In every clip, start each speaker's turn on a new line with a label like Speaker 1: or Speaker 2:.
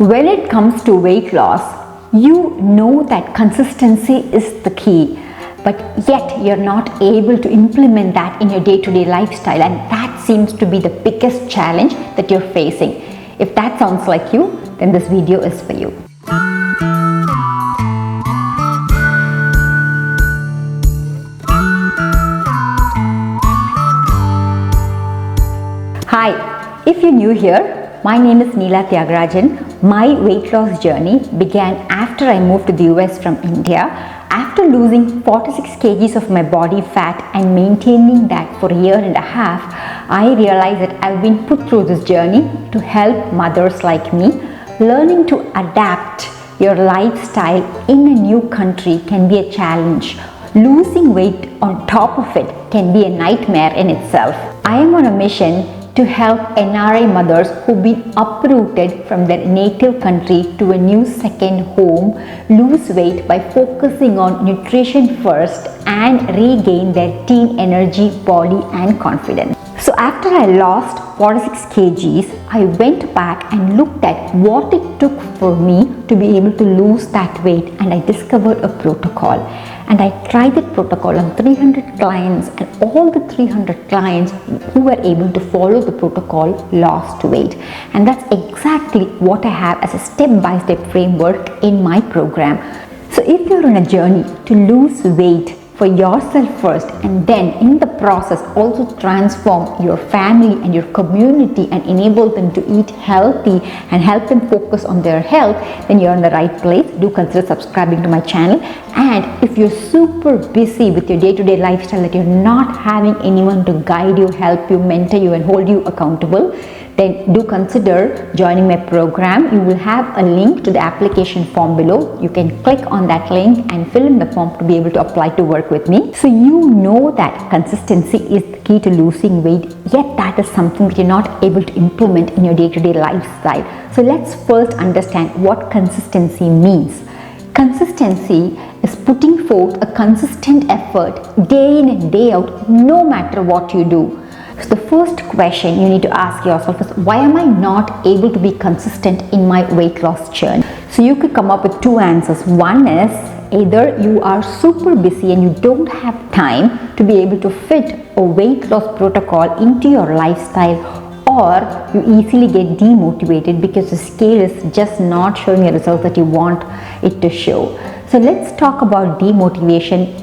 Speaker 1: When it comes to weight loss, you know that consistency is the key, but yet you're not able to implement that in your day-to-day lifestyle, and that seems to be the biggest challenge that you're facing. If that sounds like you, then this video is for you. Hi, if you're new here, my name is Neela Tyagarajan. My weight loss journey began after I moved to the US from India. After losing 46 kgs of my body fat and maintaining that for a year and a half, I realized that I've been put through this journey to help mothers like me. Learning to adapt your lifestyle in a new country can be a challenge. Losing weight on top of it can be a nightmare in itself. I am on a mission to help NRI mothers who've been uprooted from their native country to a new second home lose weight by focusing on nutrition first and regain their teen energy, body and confidence. So after I lost 46 kgs, I went back and looked at what it took for me to be able to lose that weight, and I discovered a protocol. And I tried that protocol on 300 clients, and all the 300 clients who were able to follow the protocol lost weight. And that's exactly what I have as a step-by-step framework in my program. So if you're on a journey to lose weight for yourself first, and then in the process also transform your family and your community and enable them to eat healthy and help them focus on their health, then you're in the right place. Do consider subscribing to my channel. And if you're super busy with your day-to-day lifestyle, that you're not having anyone to guide you, help you, mentor you and hold you accountable, then do consider joining my program. You will have a link to the application form below. You can click on that link and fill in the form to be able to apply to work with me. So you know that consistency is the key to losing weight, yet that is something that you're not able to implement in your day-to-day lifestyle. So let's first understand what consistency means. Consistency is putting forth a consistent effort day in and day out, no matter what you do. So the first question you need to ask yourself is, why am I not able to be consistent in my weight loss journey? So you could come up with two answers. One is either you are super busy and you don't have time to be able to fit a weight loss protocol into your lifestyle, or you easily get demotivated because the scale is just not showing the results that you want it to show. So let's talk about demotivation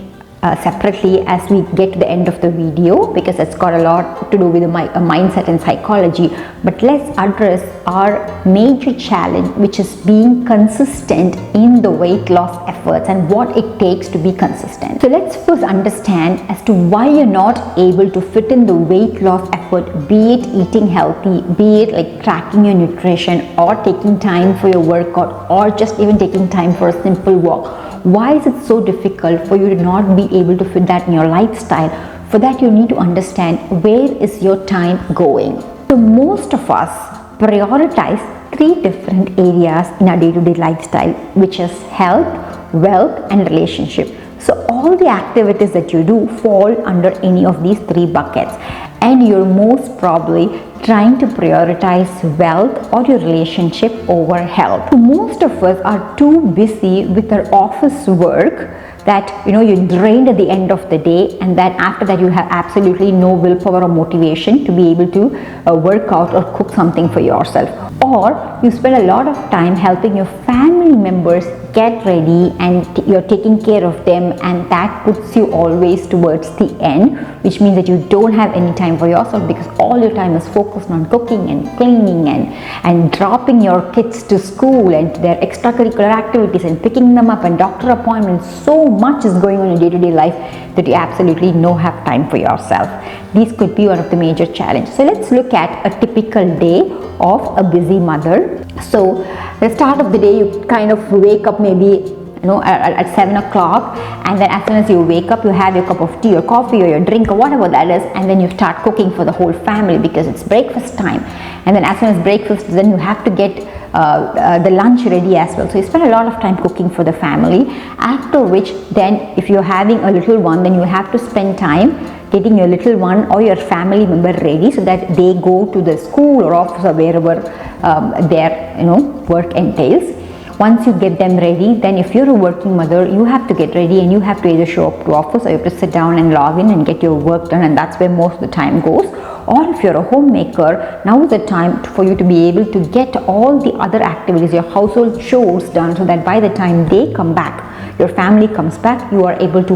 Speaker 1: separately as we get to the end of the video, because it's got a lot to do with mindset and psychology. But let's address our major challenge, which is being consistent in the weight loss efforts and what it takes to be consistent. So let's first understand as to why you're not able to fit in the weight loss effort, be it eating healthy, be it like tracking your nutrition or taking time for your workout or just even taking time for a simple walk. Why is it so difficult for you to not be able to fit that in your lifestyle? For that, you need to understand where is your time going. So most of us prioritize three different areas in our day-to-day lifestyle, which is health, wealth and relationship. So all the activities that you do fall under any of these three buckets, and you're most probably trying to prioritize wealth or your relationship over health. Most of us are too busy with our office work that you're drained at the end of the day, and that after that you have absolutely no willpower or motivation to be able to work out or cook something for yourself. Or you spend a lot of time helping your family members get ready and you're taking care of them, and that puts you always towards the end, which means that you don't have any time for yourself because all your time is focused on cooking and cleaning and dropping your kids to school and to their extracurricular activities and picking them up and doctor appointments. So much is going on in your day-to-day life that you absolutely don't have time for yourself. These could be one of the major challenges. So let's look at a typical day of a busy mother. So the start of the day, you kind of wake up maybe at 7 o'clock, and then as soon as you wake up, you have your cup of tea or coffee or your drink or whatever that is, and then you start cooking for the whole family because it's breakfast time. And then as soon as breakfast, then you have to get the lunch ready as well. So you spend a lot of time cooking for the family, after which then if you're having a little one, then you have to spend time getting your little one or your family member ready so that they go to the school or office or wherever their work entails. Once you get them ready, then if you're a working mother, you have to get ready and you have to either show up to office, or you have to sit down and log in and get your work done, and that's where most of the time goes. Or if you're a homemaker, now is the time for you to be able to get all the other activities, your household chores done, so that by the time they come back, your family comes back, you are able to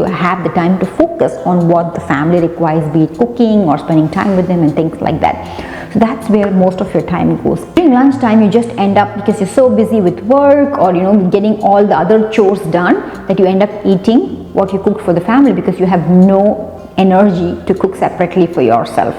Speaker 1: have the time to focus on what the family requires, be it cooking or spending time with them and things like that. So that's where most of your time goes. During lunchtime, you just end up, because you're so busy with work or getting all the other chores done, that you end up eating what you cooked for the family, because you have no energy to cook separately for yourself,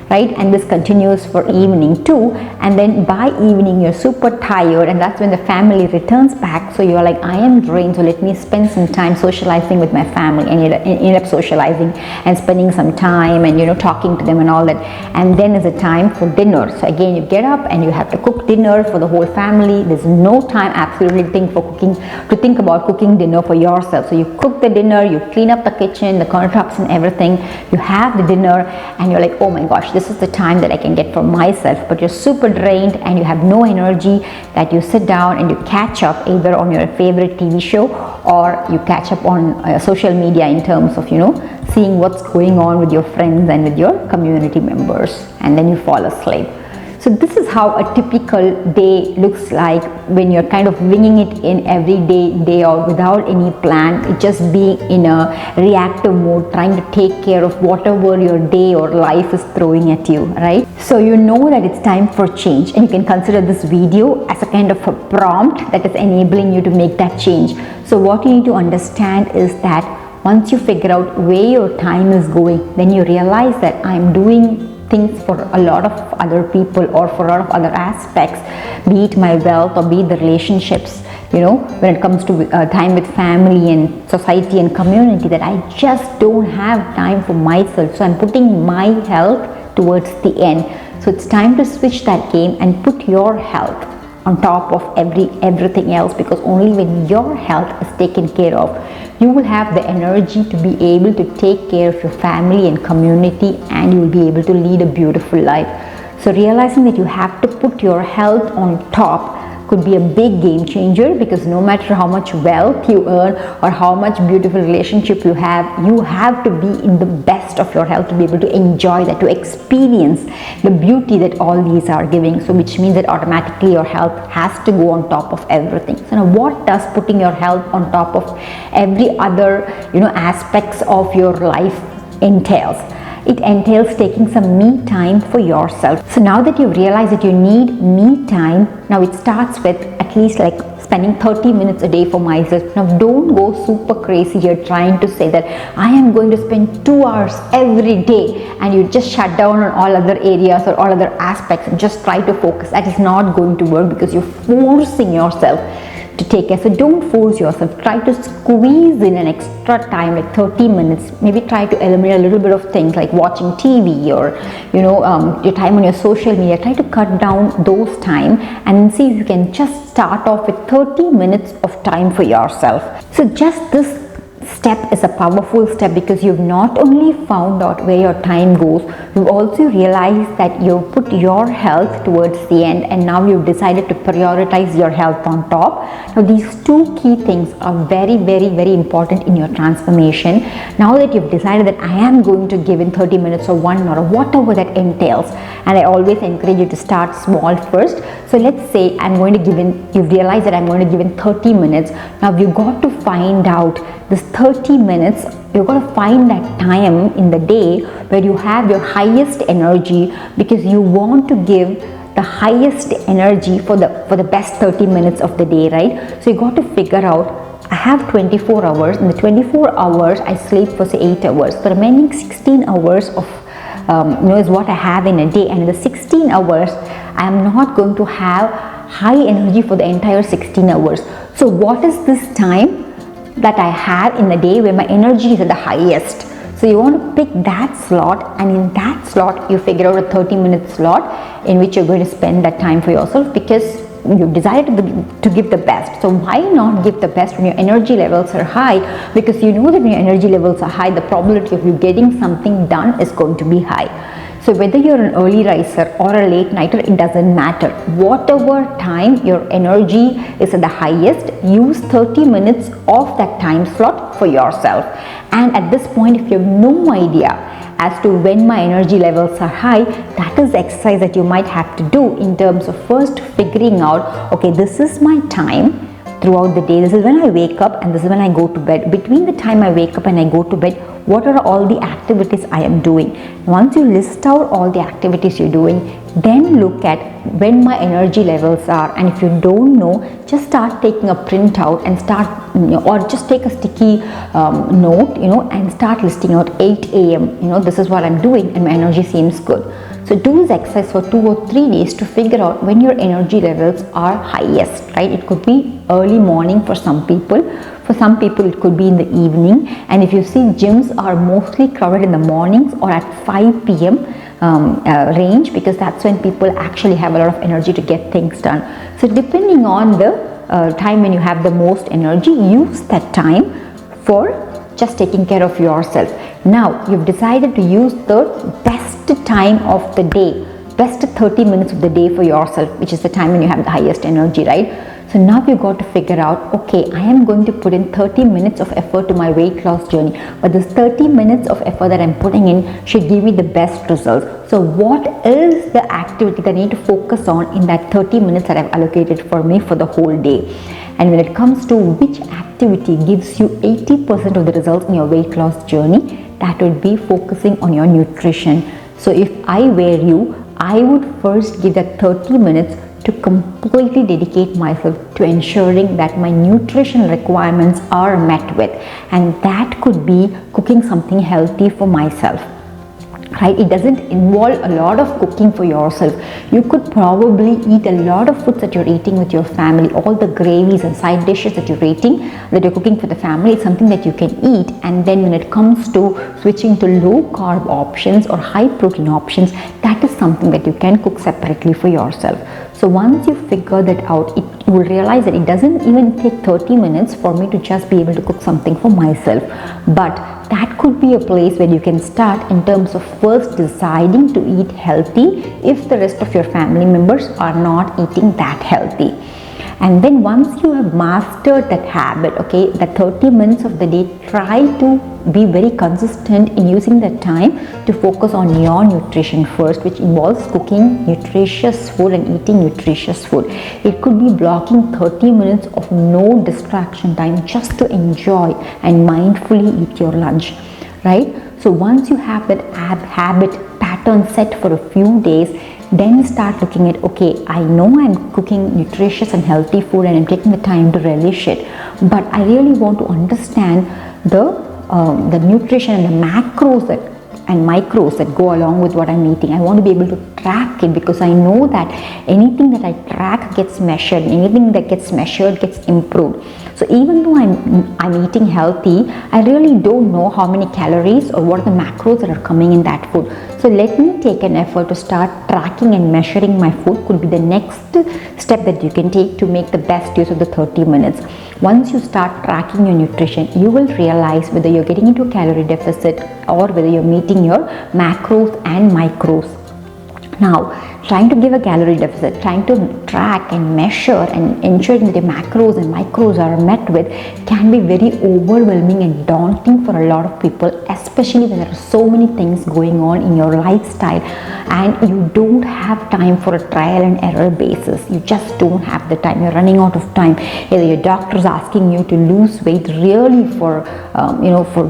Speaker 1: right? And this continues for evening too, and then by evening you're super tired, and that's when the family returns back. So you're like, I am drained, so let me spend some time socializing with my family, and you end up socializing and spending some time and talking to them and all that. And then is a time for dinner. So again, you get up and you have to cook dinner for the whole family. There's no time absolutely to think about cooking dinner for yourself. So you cook the dinner, you clean up the kitchen, the countertops and everything, you have the dinner, and you're like, oh my gosh, this is the time that I can get for myself. But you're super drained and you have no energy, that you sit down and you catch up either on your favorite TV show, or you catch up on social media in terms of seeing what's going on with your friends and with your community members, and then you fall asleep. So this is how a typical day looks like when you're kind of winging it in every day out without any plan, just being in a reactive mode, trying to take care of whatever your day or life is throwing at you, right? So you know that it's time for change, and you can consider this video as a kind of a prompt that is enabling you to make that change. So what you need to understand is that once you figure out where your time is going, then you realize that I'm doing things for a lot of other people or for a lot of other aspects, be it my wealth or be it the relationships, when it comes to time with family and society and community, that I just don't have time for myself. So I'm putting my health towards the end. So it's time to switch that game and put your health on top of everything else, because only when your health is taken care of, you will have the energy to be able to take care of your family and community, and you will be able to lead a beautiful life. So realizing that you have to put your health on top could be a big game changer, because no matter how much wealth you earn or how much beautiful relationship you have to be in the best of your health to be able to enjoy that, to experience the beauty that all these are giving. So which means that automatically your health has to go on top of everything. So now what does putting your health on top of every other aspects of your life entails? It entails taking some me time for yourself. So now that you've realized that you need me time, now it starts with at least like spending 30 minutes a day for myself. Now don't go super crazy here trying to say that I am going to spend 2 hours every day, and you just shut down on all other areas or all other aspects and just try to focus. That is not going to work, because you're forcing yourself to take care. So don't force yourself. Try to squeeze in an extra time, like 30 minutes. Maybe try to eliminate a little bit of things like watching TV or your time on your social media. Try to cut down those time and see if you can just start off with 30 minutes of time for yourself. So just this step is a powerful step, because you've not only found out where your time goes, you've also realized that you've put your health towards the end, and now you've decided to prioritize your health on top. Now these two key things are very, very, very important in your transformation. Now that you've decided that I am going to give in 30 minutes or 1 hour or whatever that entails, and I always encourage you to start small first. So let's say you've realized that I'm going to give in 30 minutes. Now you've got to find out this 30 minutes, you've got to find that time in the day where you have your highest energy, because you want to give the highest energy for the best 30 minutes of the day, right? So you got to figure out, I have 24 hours. In the 24 hours, I sleep for say 8 hours. The remaining 16 hours of is what I have in a day, and in the 16 hours, I am not going to have high energy for the entire 16 hours. So what is this time that I have in the day where my energy is at the highest? So you want to pick that slot, and in that slot you figure out a 30-minute slot in which you're going to spend that time for yourself, because you've decided to give the best. So why not give the best when your energy levels are high? Because you know that when your energy levels are high, the probability of you getting something done is going to be high. So whether you're an early riser or a late nighter, it doesn't matter. Whatever time your energy is at the highest, use 30 minutes of that time slot for yourself. And at this point, if you have no idea as to when my energy levels are high, that is the exercise that you might have to do in terms of first figuring out, okay, this is my time throughout the day, this is when I wake up and this is when I go to bed. Between the time I wake up and I go to bed, what are all the activities I am doing? Once you list out all the activities you're doing, then look at when my energy levels are, and if you don't know, just start taking a printout and start, or just take a sticky note, and start listing out 8 a.m. This is what I'm doing and my energy seems good. So do this exercise for 2 or 3 days to figure out when your energy levels are highest, right? It could be early morning for some people. For some people, it could be in the evening. And if you see, gyms are mostly crowded in the mornings or at 5 p.m. Range, because that's when people actually have a lot of energy to get things done. So depending on the time when you have the most energy, use that time for just taking care of yourself. Now you've decided to use the best time of the day, best 30 minutes of the day for yourself, which is the time when you have the highest energy, right? So now you've got to figure out, okay, I am going to put in 30 minutes of effort to my weight loss journey, but this 30 minutes of effort that I'm putting in should give me the best results. So what is the activity that I need to focus on in that 30 minutes that I've allocated for me for the whole day? And when it comes to which activity gives you 80% of the results in your weight loss journey, that would be focusing on your nutrition. So if I were you, I would first give that 30 minutes to completely dedicate myself to ensuring that my nutritional requirements are met with, and that could be cooking something healthy for myself, right? It doesn't involve a lot of cooking for yourself. You could probably eat a lot of foods that you're eating with your family. All the gravies and side dishes that you're cooking for the family, it's something that you can eat. And then when it comes to switching to low carb options or high protein options, that is something that you can cook separately for yourself. So once you figure that out, you will realize that it doesn't even take 30 minutes for me to just be able to cook something for myself. But that could be a place where you can start in terms of first deciding to eat healthy if the rest of your family members are not eating that healthy. And then once you have mastered that habit, okay, that 30 minutes of the day, try to be very consistent in using that time to focus on your nutrition first, which involves cooking nutritious food and eating nutritious food. It could be blocking 30 minutes of no distraction time just to enjoy and mindfully eat your lunch, right? So once you have that habit pattern set for a few days, then start looking at, okay, I know I'm cooking nutritious and healthy food and I'm taking the time to relish it, but I really want to understand the nutrition and the macros and micros that go along with what I'm eating. I want to be able to track it, because I know that anything that I track gets measured, anything that gets measured gets improved. So even though I'm eating healthy, I really don't know how many calories or what are the macros that are coming in that food. So let me take an effort to start tracking and measuring my food. Could be the next step that you can take to make the best use of the 30 minutes. Once you start tracking your nutrition, you will realize whether you're getting into a calorie deficit or whether you're meeting your macros and micros. Now, trying to give a calorie deficit, trying to track and measure and ensuring that your macros and micros are met with can be very overwhelming and daunting for a lot of people, especially when there are so many things going on in your lifestyle and you don't have time for a trial and error basis. You just don't have the time. You're running out of time. Either your doctor is asking you to lose weight really for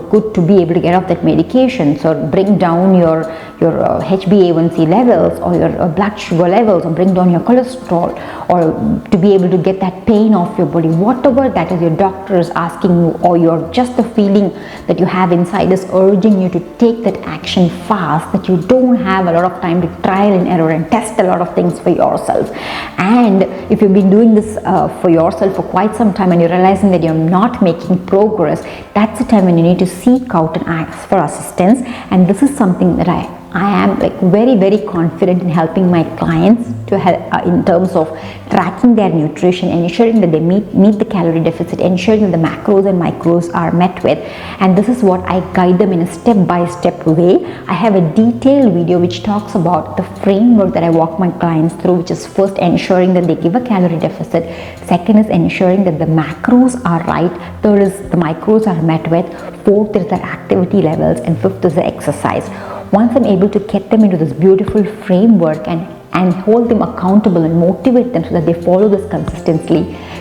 Speaker 1: good, to be able to get off that medications or bring down your HbA1c levels or your blood sugar levels, or bring down your cholesterol, or to be able to get that pain off your body, whatever that is your doctor is asking you, or you're just the feeling that you have inside is urging you to take that action fast, that you don't have a lot of time to trial and error and test a lot of things for yourself. And if you've been doing this for yourself for quite some time and you're realizing that you're not making progress, that's the time when you need to seek out and ask for assistance. And this is something that I I am like very confident in helping my clients to help in terms of tracking their nutrition, ensuring that they meet the calorie deficit, ensuring that the macros and micros are met with. And this is what I guide them in a step-by-step way. I have a detailed video which talks about the framework that I walk my clients through, which is first ensuring that they give a calorie deficit, second is ensuring that the macros are right, third is the micros are met with, fourth is their activity levels, and fifth is the exercise. Once I'm able to get them into this beautiful framework and hold them accountable and motivate them so that they follow this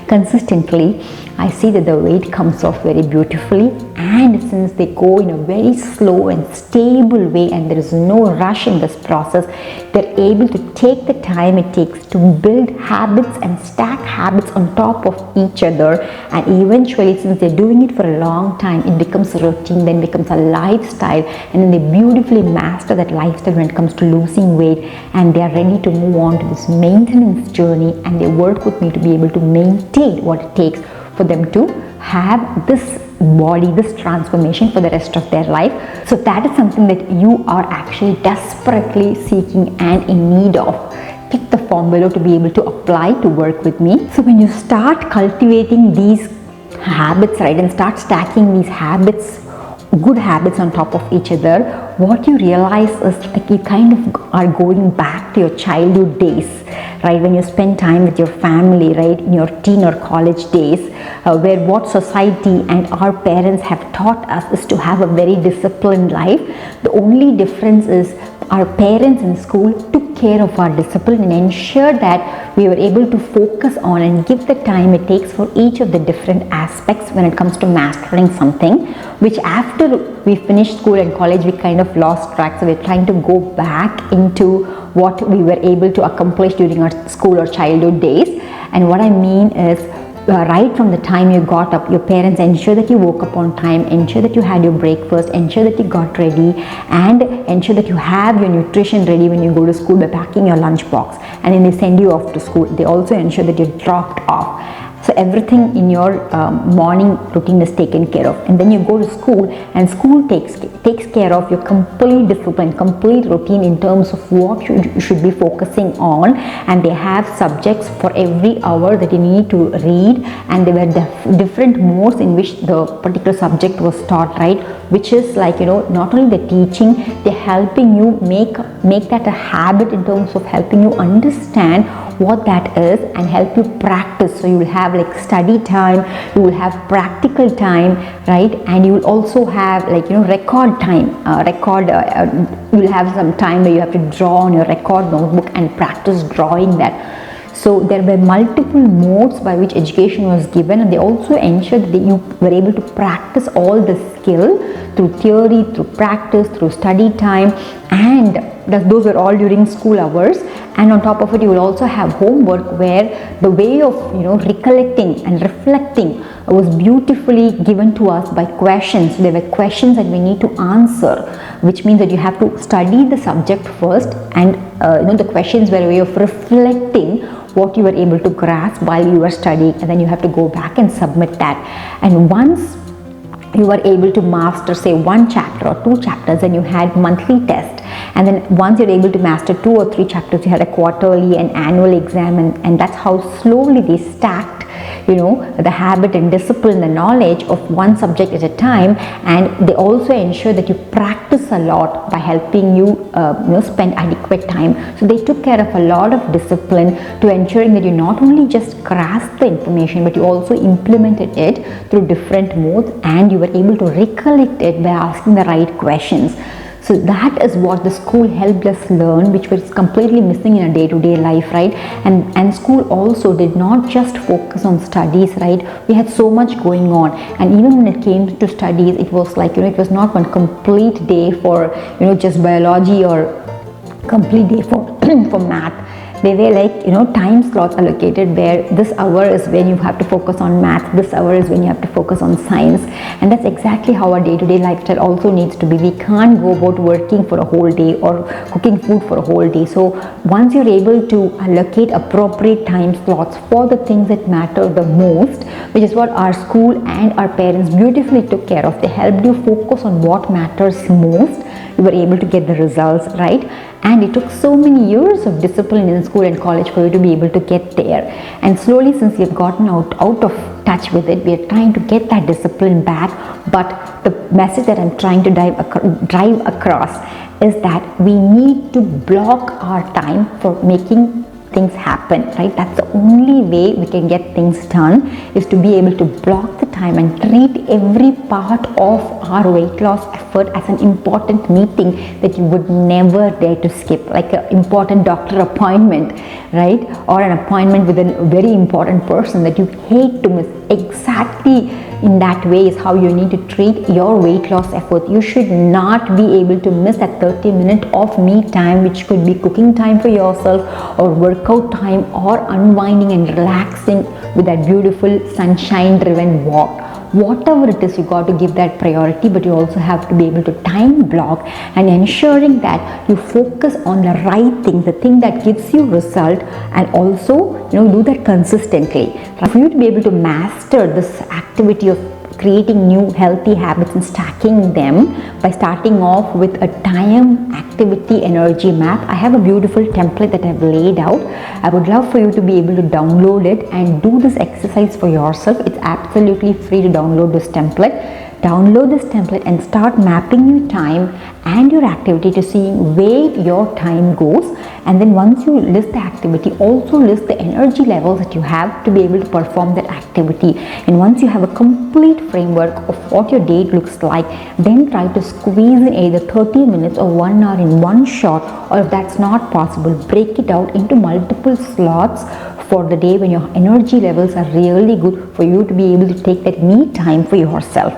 Speaker 1: consistently, I see that the weight comes off very beautifully. And since they go in a very slow and stable way and there is no rush in this process, they're able to take the time it takes to build habits and stack habits on top of each other, and eventually, since they're doing it for a long time, it becomes a routine, then becomes a lifestyle, and then they beautifully master that lifestyle when it comes to losing weight, and they are ready to move on to this maintenance journey, and they work with me to be able to maintain what it takes for them to have this body, this transformation for the rest of their life. So that is something that you are actually desperately seeking and in need of. Click the form below to be able to apply to work with me. So when you start cultivating these habits, right, and start stacking these habits, good habits on top of each other, what you realize is like you kind of are going back to your childhood days, right, when you spend time with your family, right, in your teen or college days, where what society and our parents have taught us is to have a very disciplined life. The only difference is our parents in school took care of our discipline and ensured that we were able to focus on and give the time it takes for each of the different aspects when it comes to mastering something, which after we finished school and college we kind of lost track. So we're trying to go back into what we were able to accomplish during our school or childhood days. And what I mean is, right from the time you got up, your parents ensure that you woke up on time, ensure that you had your breakfast, ensure that you got ready, and ensure that you have your nutrition ready when you go to school by packing your lunch box, and then they send you off to school. They also ensure that you're dropped off. So everything in your morning routine is taken care of, and then you go to school, and school takes care of your complete discipline, complete routine in terms of what you should be focusing on. And they have subjects for every hour that you need to read, and there were different modes in which the particular subject was taught, right, which is like, you know, not only the teaching, they're helping you make that a habit in terms of helping you understand what that is and help you practice. So you will have like study time, you will have practical time, right, and you will also have like, you know, record time, you will have some time where you have to draw on your record notebook and practice drawing that. So there were multiple modes by which education was given, and they also ensured that you were able to practice all the skill through theory, through practice, through study time, and those were all during school hours. And on top of it, you will also have homework where the way of, you know, recollecting and reflecting was beautifully given to us by questions. There were questions that we need to answer, which means that you have to study the subject first, and you know, the questions were a way of reflecting what you were able to grasp while you were studying, and then you have to go back and submit that. And once you were able to master, say, one chapter or two chapters, and you had monthly test, and then once you're able to master 2 or 3 chapters, you had a quarterly and annual exam, and that's how slowly they stacked, you know, the habit and discipline, the knowledge of one subject at a time. And they also ensure that you practice a lot by helping you, you know, spend adequate time. So they took care of a lot of discipline to ensuring that you not only just grasp the information, but you also implemented it through different modes, and you were able to recollect it by asking the right questions. So that is what the school helped us learn, which was completely missing in a day-to-day life, right? And school also did not just focus on studies, right? We had so much going on, and even when it came to studies, it was like, you know, it was not one complete day for, you know, just biology or complete day for for math. They were like, time slots allocated where this hour is when you have to focus on math, this hour is when you have to focus on science. And that's exactly how our day-to-day lifestyle also needs to be. We can't go about working for a whole day or cooking food for a whole day. So once you're able to allocate appropriate time slots for the things that matter the most, which is what our school and our parents beautifully took care of, they helped you focus on what matters most, you were able to get the results, right? And it took so many years of discipline in school and college for you to be able to get there. And slowly, since you've gotten out of touch with it, we are trying to get that discipline back. But the message that I'm trying to drive across is that we need to block our time for making things happen, right? That's the only way we can get things done, is to be able to block the time and treat every part of our weight loss effort as an important meeting that you would never dare to skip, like an important doctor appointment, right? Or an appointment with a very important person that you hate to miss. Exactly in that way is how you need to treat your weight loss effort. You should not be able to miss that 30 minutes of me time, which could be cooking time for yourself or workout time or unwinding and relaxing with that beautiful sunshine driven walk. Whatever it is, you got to give that priority, but you also have to be able to time block and ensuring that you focus on the right thing, the thing that gives you result, and also do that consistently. For you to be able to master this activity of creating new healthy habits and stacking them by starting off with a time activity energy map, I have a beautiful template that I've laid out. I would love for you to be able to download it and do this exercise for yourself. It's absolutely free to download this template. Download this template and start mapping your time and your activity to see where your time goes. And then once you list the activity, also list the energy levels that you have to be able to perform that activity. And once you have a complete framework of what your day looks like, then try to squeeze in either 30 minutes or 1 hour in one shot, or if that's not possible, break it out into multiple slots for the day when your energy levels are really good for you to be able to take that me time for yourself.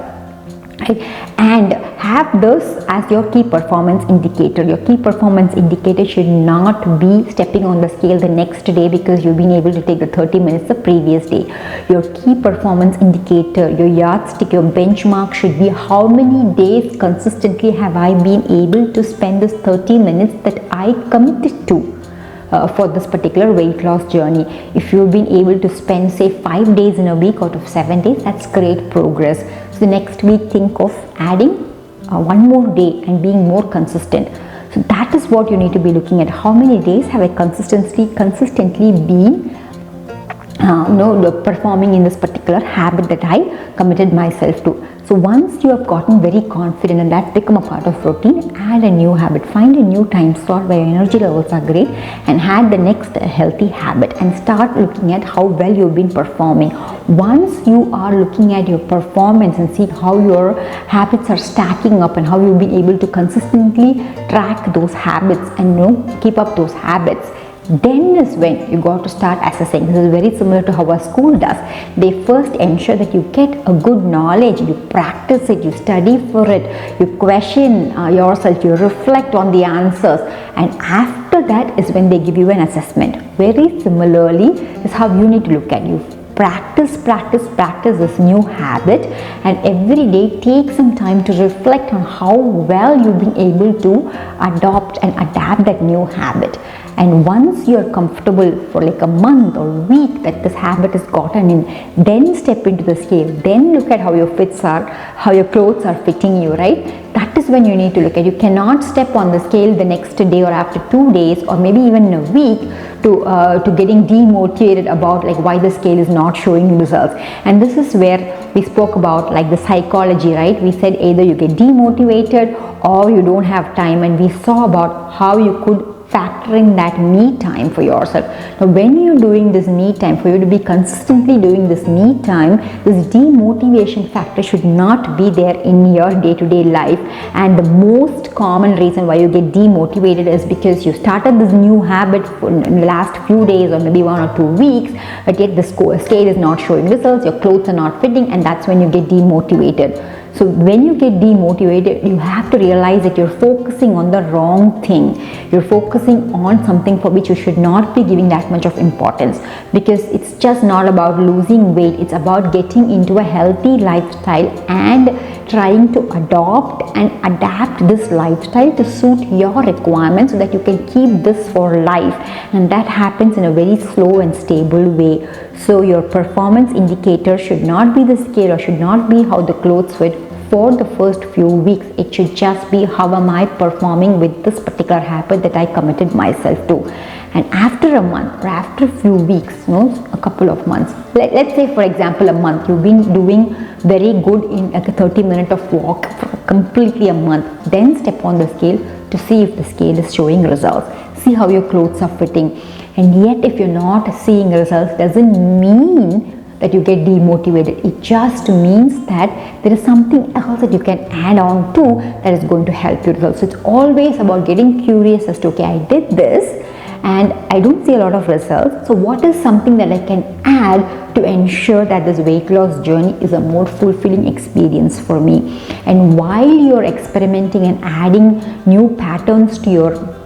Speaker 1: Right? And have this as your key performance indicator. Your key performance indicator should not be stepping on the scale the next day because you've been able to take the 30 minutes the previous day. Your key performance indicator, your yardstick, your benchmark should be how many days consistently have I been able to spend this 30 minutes that I committed to. For this particular weight loss journey. If you've been able to spend say 5 days in a week out of 7 days, that's great progress. So the next week, think of adding one more day and being more consistent. So that is what you need to be looking at. How many days have I consistently been performing in this particular habit that I committed myself to. So once you have gotten very confident and that's become a part of routine, add a new habit. Find a new time slot where your energy levels are great and add the next healthy habit and start looking at how well you've been performing. Once you are looking at your performance and see how your habits are stacking up and how you've been able to consistently track those habits and keep up those habits, then is when you got to start assessing. This is very similar to how a school does. They first ensure that you get a good knowledge, you practice it, you study for it, you question yourself, you reflect on the answers, and after that is when they give you an assessment. Very similarly is how you need to look at you. Practice this new habit, and every day take some time to reflect on how well you've been able to adopt and adapt that new habit. And once you're comfortable for like a month or week that this habit is gotten in, then step into the scale, then look at how your fits are, how your clothes are fitting you, right? That is when you need to look at. You cannot step on the scale the next day or after 2 days or maybe even in a week to getting demotivated about like why the scale is not showing you results. And this is where we spoke about like the psychology, right? We said either you get demotivated or you don't have time, and we saw about how you could factor in that me time for yourself. Now when you're doing this me time, for you to be consistently doing this me time, this demotivation factor should not be there in your day-to-day life. And the most common reason why you get demotivated is because you started this new habit in the last few days or maybe 1 or 2 weeks, but yet the scale is not showing results, your clothes are not fitting, and that's when you get demotivated. So when you get demotivated, you have to realize that you're focusing on the wrong thing. You're focusing on something for which you should not be giving that much of importance, because it's just not about losing weight. It's about getting into a healthy lifestyle and trying to adopt and adapt this lifestyle to suit your requirements so that you can keep this for life, and that happens in a very slow and stable way. So your performance indicator should not be the scale or should not be how the clothes fit for the first few weeks. It should just be how am I performing with this particular habit that I committed myself to. And after a month or after a few weeks, a couple of months, let's say for example a month, you've been doing very good in like a 30-minute of walk for completely a month, then step on the scale to see if the scale is showing results. See how your clothes are fitting. And yet if you're not seeing results, doesn't mean that you get demotivated. It just means that there is something else that you can add on to that is going to help you results. So it's always about getting curious as to, okay, I did this and I don't see a lot of results, so what is something that I can add to ensure that this weight loss journey is a more fulfilling experience for me. And while you're experimenting and adding new patterns to your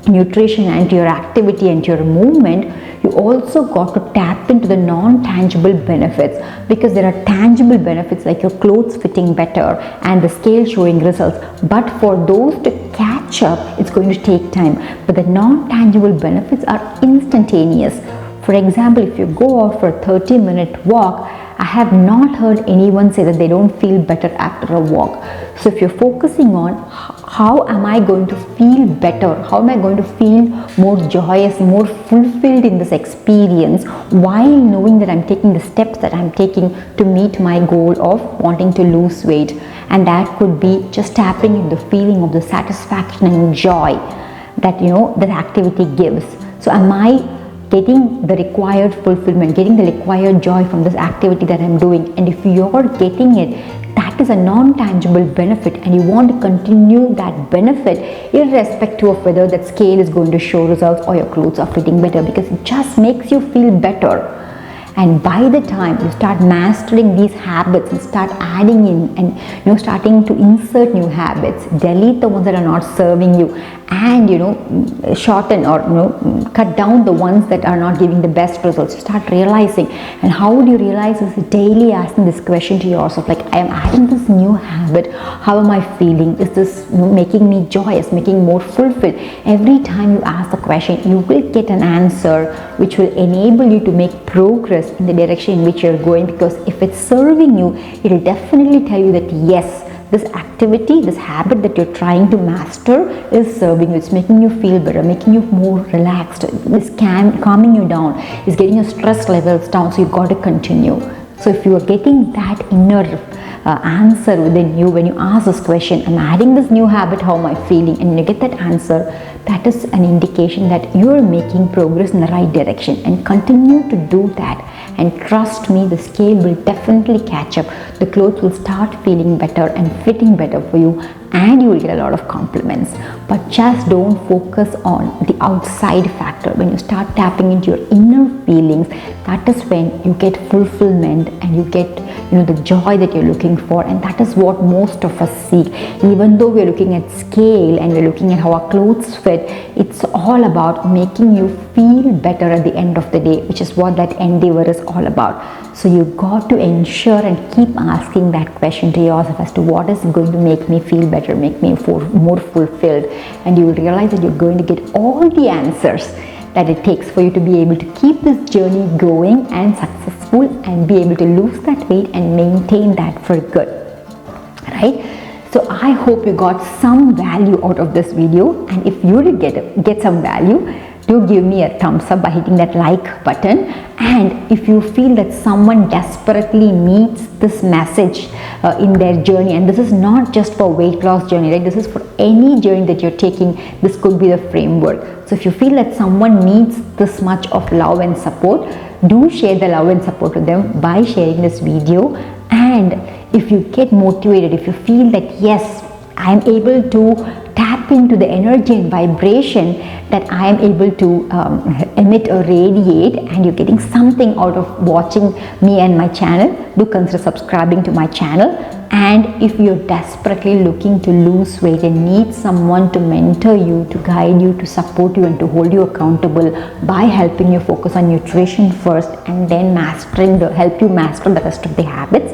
Speaker 1: nutrition and to your activity and to your movement, you also got to tap into the non-tangible benefits, because there are tangible benefits like your clothes fitting better and the scale showing results, but for those to catch up, it's going to take time. But the non-tangible benefits are instantaneous. For example, if you go out for a 30-minute walk, I have not heard anyone say that they don't feel better after a walk. So if you're focusing on how am I going to feel better, how am I going to feel more joyous, more fulfilled in this experience, while knowing that I'm taking the steps that I'm taking to meet my goal of wanting to lose weight. And that could be just tapping into the feeling of the satisfaction and joy that that activity gives. So am I getting the required fulfillment, getting the required joy from this activity that I'm doing? And if you're getting it, that is a non-tangible benefit, and you want to continue that benefit irrespective of whether that scale is going to show results or your clothes are fitting better, because it just makes you feel better. And by the time you start mastering these habits and start adding in and starting to insert new habits, delete the ones that are not serving you, and shorten or cut down the ones that are not giving the best results, you start realizing. And how would you realize is daily asking this question to yourself, like, I am adding this new habit, how am I feeling? Is this making me joyous, making more fulfilled? Every time you ask the question, you will get an answer which will enable you to make progress in the direction in which you're going, because if it's serving you, it will definitely tell you that yes, this activity, this habit that you're trying to master is serving you. It's making you feel better, making you more relaxed, it's calming you down, it's getting your stress levels down, so you got to continue. So if you are getting that inner answer within you when you ask this question, I'm adding this new habit, how am I feeling? And you get that answer, that is an indication that you are making progress in the right direction. And continue to do that, and trust me, the scale will definitely catch up. The clothes will start feeling better and fitting better for you, and you will get a lot of compliments. But just don't focus on the outside factor. When you start tapping into your inner feelings, that is when you get fulfillment and you get the joy that you're looking for. And that is what most of us seek. Even though we're looking at scale and we're looking at how our clothes fit, it's all about making you feel better at the end of the day, which is what that endeavor is all about. So you got to ensure and keep asking that question to yourself as to what is going to make me feel better, make me more fulfilled, and you will realize that you're going to get all the answers that it takes for you to be able to keep this journey going and successful, and be able to lose that weight and maintain that for good, right? So I hope you got some value out of this video, and if you did get some value, do give me a thumbs up by hitting that like button. And if you feel that someone desperately needs this message in their journey, and this is not just for weight loss journey, right? This is for any journey that you're taking. This could be the framework. So if you feel that someone needs this much of love and support, do share the love and support to them by sharing this video. And if you get motivated, if you feel that yes, I am able to tap tap into the energy and vibration that I am able to emit or radiate, and you're getting something out of watching me and my channel, do consider subscribing to my channel. And if you're desperately looking to lose weight and need someone to mentor you, to guide you, to support you, and to hold you accountable by helping you focus on nutrition first and then help you master the rest of the habits,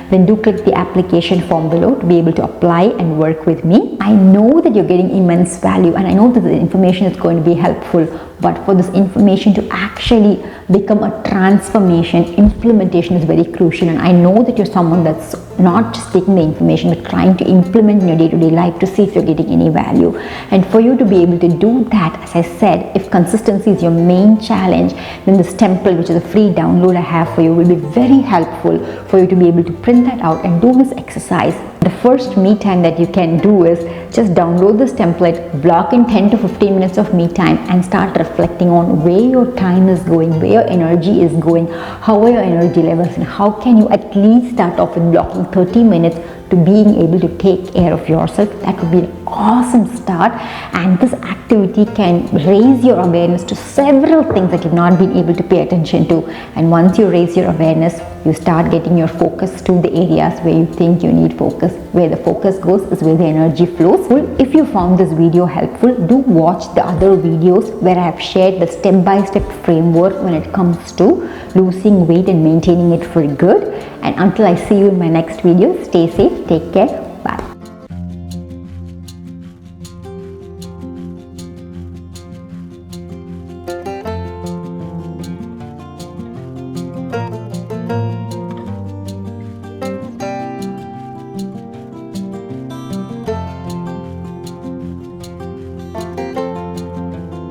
Speaker 1: then do click the application form below to be able to apply and work with me. I know that you're getting immense value, and I know that the information is going to be helpful, but for this information to actually become a transformation, implementation is very crucial. And I know that you're someone that's not just taking the information but trying to implement in your day-to-day life to see if you're getting any value. And for you to be able to do that, as I said, if consistency is your main challenge, then this template, which is a free download I have for you, will be very helpful for you to be able to print that out and do this exercise. The first me time that you can do is just download this template, block in 10 to 15 minutes of me time, and start reflecting on where your time is going, where your energy is going, how are your energy levels, and how can you at least start off with blocking 30 minutes to being able to take care of yourself. That would be an awesome start, and this activity can raise your awareness to several things that you've not been able to pay attention to. And once you raise your awareness, you start getting your focus to the areas where you think you need focus. Where the focus goes is where the energy flows. If you found this video helpful, do watch the other videos where I have shared the step-by-step framework when it comes to losing weight and maintaining it for good. And until I see you in my next video, stay safe, take care.